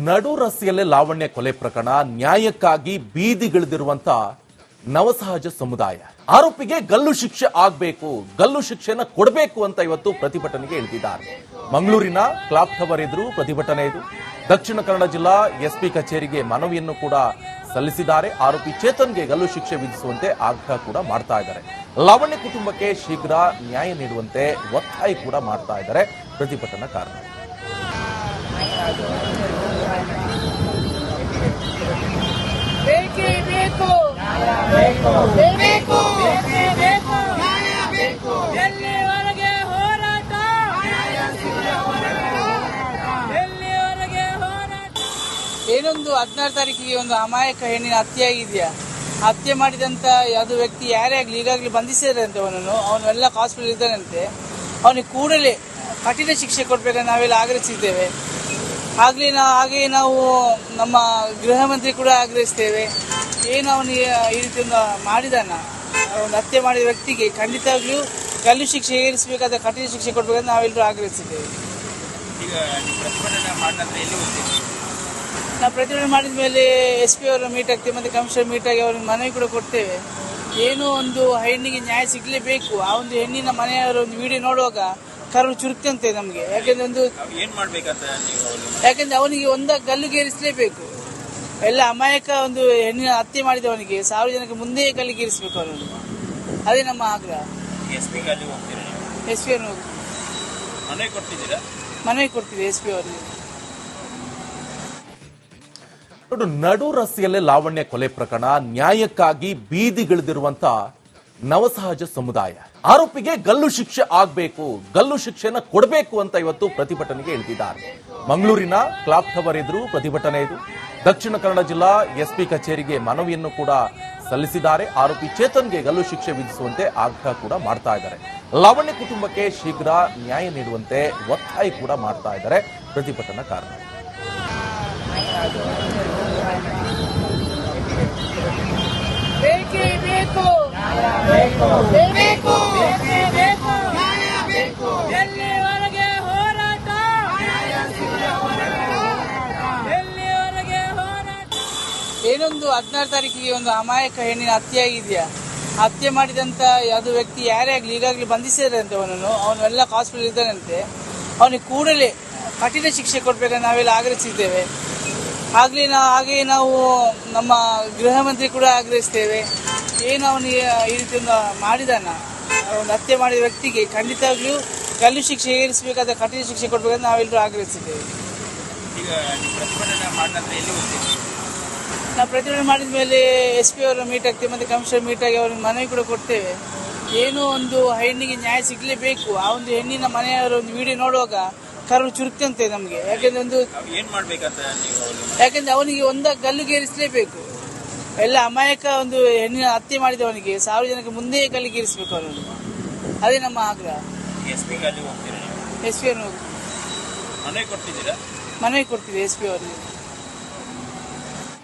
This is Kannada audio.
ನಡು ರಸ್ತೆಯಲ್ಲೇ ಲಾವಣ್ಯ ಕೊಲೆ ಪ್ರಕರಣ ನ್ಯಾಯಕ್ಕಾಗಿ ಬೀದಿಗಿಳಿದಿರುವಂತ ನವಸಹಜ ಸಮುದಾಯ. ಆರೋಪಿಗೆ ಗಲ್ಲು ಶಿಕ್ಷೆ ಆಗಬೇಕು, ಗಲ್ಲು ಶಿಕ್ಷೆನ ಕೊಡಬೇಕು ಅಂತ ಇವತ್ತು ಪ್ರತಿಭಟನೆಗೆ ಇಳಿದಿದ್ದಾರೆ. ಮಂಗಳೂರಿನ ಕ್ಲಾಕ್ ಟವರ್ ಎದುರು ಪ್ರತಿಭಟನೆ ಇದು. ದಕ್ಷಿಣ ಕನ್ನಡ ಜಿಲ್ಲಾ ಎಸ್ಪಿ ಕಚೇರಿಗೆ ಮನವಿಯನ್ನು ಕೂಡ ಸಲ್ಲಿಸಿದ್ದಾರೆ. ಆರೋಪಿ ಚೇತನ್ಗೆ ಗಲ್ಲು ಶಿಕ್ಷೆ ವಿಧಿಸುವಂತೆ ಆಗ್ರಹ ಕೂಡ ಮಾಡ್ತಾ ಇದ್ದಾರೆ. ಲಾವಣ್ಯ ಕುಟುಂಬಕ್ಕೆ ಶೀಘ್ರ ನ್ಯಾಯ ನೀಡುವಂತೆ ಒತ್ತಾಯ ಕೂಡ ಮಾಡ್ತಾ ಇದ್ದಾರೆ ಪ್ರತಿಭಟನಾಕಾರರು. ಏನೊಂದು 16 ತಾರೀಕಿಗೆ ಒಂದು ಅಮಾಯಕ ಹೆಣ್ಣಿನ ಹತ್ಯೆ ಆಗಿದೆಯಾ, ಹತ್ಯೆ ಮಾಡಿದಂತ ಯಾವ್ದು ವ್ಯಕ್ತಿ ಯಾರೇ ಆಗ್ಲಿ ಈಗಾಗಲೇ ಬಂಧಿಸಿದಾರಂತೆ. ಅವನೆಲ್ಲ ಹಾಸ್ಪಿಟಲ್ ಇದ್ದಾನಂತೆ. ಅವನಿಗೆ ಕೂಡಲೇ ಕಠಿಣ ಶಿಕ್ಷೆ ಕೊಡ್ಬೇಕಂತ ನಾವೆಲ್ಲ ಆಗ್ರಹಿಸಿದ್ದೇವೆ. ಹಾಗೆ ನಾವು ನಮ್ಮ ಗೃಹ ಮಂತ್ರಿ ಕೂಡ ಆಗ್ರಹಿಸ್ತೇವೆ. ಏನು ಅವನಿಗೆ ಈ ರೀತಿ ಒಂದು ಮಾಡಿದಾನ, ಒಂದು ಹತ್ಯೆ ಮಾಡಿದ ವ್ಯಕ್ತಿಗೆ ಖಂಡಿತವಾಗ್ಲೂ ಗಲ್ಲು ಶಿಕ್ಷೆ ಏರಿಸಬೇಕಾದ ಕಠಿಣ ಶಿಕ್ಷೆ ಕೊಡ್ಬೇಕಂತ ನಾವೆಲ್ಲರೂ ಆಗ್ರಹಿಸಿದ್ದೇವೆ. ನಾವು ಪ್ರತಿಭಟನೆ ಮಾಡಿದ ಮೇಲೆ SP ಅವರು ಮೀಟ್ ಆಗ್ತೇವೆ, ಮತ್ತೆ ಕಮಿಷನರ್ ಮೀಟ್ ಆಗಿ ಅವ್ರಿಗೆ ಮನವಿ ಕೂಡ ಕೊಡ್ತೇವೆ. ಏನೋ ಒಂದು ಹೆಣ್ಣಿಗೆ ನ್ಯಾಯ ಸಿಗಲೇಬೇಕು. ಆ ಒಂದು ಹೆಣ್ಣಿನ ಮನೆಯವರ ಒಂದು ವಿಡಿಯೋ ನೋಡುವಾಗ ಕರು ಚುರುಕ್ತಂತೆ ನಮಗೆ. ಯಾಕಂದ್ರೆ ಅವನಿಗೆ ಗಲ್ಲುಗೇರಿಸಲೇಬೇಕು. ಎಲ್ಲ ಅಮಾಯಕ ಒಂದು ಹೆಣ್ಣಿನ ಹತ್ಯೆ ಮಾಡಿದವನಿಗೆ ಸಾರ್ವಜನಿಕ ಮುಂದೆ ಗಲ್ಲುಗೇರಿಸಬೇಕು ಅವನನ್ನು. ಅದೇ ನಮ್ಮ ಆಗ್ರಹ. SP ಅವರು ಮನವಿ ಕೊಡ್ತಿದೆ SP ಅವರಿಗೆ. ನಡು ರಸ್ತೆಯಲ್ಲೇ ಲಾವಣ್ಯ ಕೊಲೆ ಪ್ರಕರಣ ನ್ಯಾಯಕ್ಕಾಗಿ ಬೀದಿಗಿಳಿದಿರುವಂತ ನವಸಹಜ ಸಮುದಾಯ. ಆರೋಪಿಗೆ ಗಲ್ಲು ಶಿಕ್ಷೆ ಆಗಬೇಕು, ಗಲ್ಲು ಶಿಕ್ಷೆನ ಕೊಡಬೇಕು ಅಂತ ಇವತ್ತು ಪ್ರತಿಭಟನೆಗೆ ಇಳಿದಿದ್ದಾರೆ. ಮಂಗಳೂರಿನ ಕ್ಲಾಕ್ ಟವರ್ ಎದುರು ಪ್ರತಿಭಟನೆ ಇದು. ದಕ್ಷಿಣ ಕನ್ನಡ ಜಿಲ್ಲಾ SP ಕಚೇರಿಗೆ ಮನವಿಯನ್ನು ಕೂಡ ಸಲ್ಲಿಸಿದ್ದಾರೆ. ಆರೋಪಿ ಚೇತನ್ಗೆ ಗಲ್ಲು ಶಿಕ್ಷೆ ವಿಧಿಸುವಂತೆ ಆಗ್ರಹ ಕೂಡ ಮಾಡ್ತಾ ಇದ್ದಾರೆ. ಲಾವಣ್ಯ ಕುಟುಂಬಕ್ಕೆ ಶೀಘ್ರ ನ್ಯಾಯ ನೀಡುವಂತೆ ಒತ್ತಾಯ ಕೂಡ ಮಾಡ್ತಾ ಇದ್ದಾರೆ ಪ್ರತಿಭಟನಾಕಾರರು. ಏನೊಂದು 16 ತಾರೀಕಿಗೆ ಒಂದು ಅಮಾಯಕ ಹೆಣ್ಣಿನ ಹತ್ಯೆ ಆಗಿದೆಯಾ, ಹತ್ಯೆ ಮಾಡಿದಂತ ಯಾವ್ದು ವ್ಯಕ್ತಿ ಯಾರೇ ಆಗ್ಲಿ ಈಗಾಗಲೇ ಬಂಧಿಸಿದಾರಂತೆ. ಅವನೆಲ್ಲ ಹಾಸ್ಪಿಟಲ್ ಇದ್ದಾನಂತೆ. ಅವನಿಗೆ ಕೂಡಲೇ ಕಠಿಣ ಶಿಕ್ಷೆ ಕೊಡ್ಬೇಕಂತ ನಾವೆಲ್ಲ ಆಗ್ರಹಿಸಿದ್ದೇವೆ. ಹಾಗೆ ನಾವು ನಮ್ಮ ಗೃಹ ಮಂತ್ರಿ ಕೂಡ ಆಗ್ರಹಿಸ್ತೇವೆ. ಏನು ಅವನಿಗೆ ಈ ರೀತಿ ಒಂದು ಮಾಡಿದಾನ, ಒಂದು ಹತ್ಯೆ ಮಾಡಿದ ವ್ಯಕ್ತಿಗೆ ಖಂಡಿತವಾಗ್ಲೂ ಗಲ್ಲು ಶಿಕ್ಷೆ ಏರಿಸಬೇಕಾದ ಕಠಿಣ ಶಿಕ್ಷೆ ಕೊಡ್ಬೇಕಂತ ನಾವೆಲ್ಲರೂ ಆಗ್ರಹಿಸಿದ್ದೇವೆ. ನಾವು ಪ್ರತಿಭಟನೆ ಮಾಡಿದ ಮೇಲೆ SP ಅವರು ಮೀಟ್ ಆಗ್ತೇವೆ, ಮತ್ತೆ ಕಮಿಷನರ್ ಮೀಟ್ ಆಗಿ ಅವ್ರಿಗೆ ಮನವಿ ಕೂಡ ಕೊಡ್ತೇವೆ. ಏನೋ ಒಂದು ಹೆಣ್ಣಿಗೆ ನ್ಯಾಯ ಸಿಗಲೇಬೇಕು. ಆ ಒಂದು ಹೆಣ್ಣಿನ ಮನೆಯವರ ಒಂದು ವಿಡಿಯೋ ನೋಡುವಾಗ ಕರು ಚುರುಕ್ತಂತೆ ನಮಗೆ. ಯಾಕಂದ್ರೆ ಅವನಿಗೆ ಗಲ್ಲುಗೇರಿಸಲೇಬೇಕು. ಎಲ್ಲ ಅಮಾಯಕ ಒಂದು ಹೆಣ್ಣಿನ ಹತ್ಯೆ ಮಾಡಿದವನಿಗೆ ಸಾರ್ವಜನಿಕ ಮುಂದೆ ಗಲ್ಲುಗೇರಿಸಬೇಕು ಅವನನ್ನು. ಅದೇ ನಮ್ಮ ಆಗ್ರಹ. SP ಅವರು ಮನವಿ ಕೊಡ್ತಿದೆ SP ಅವರಿಗೆ.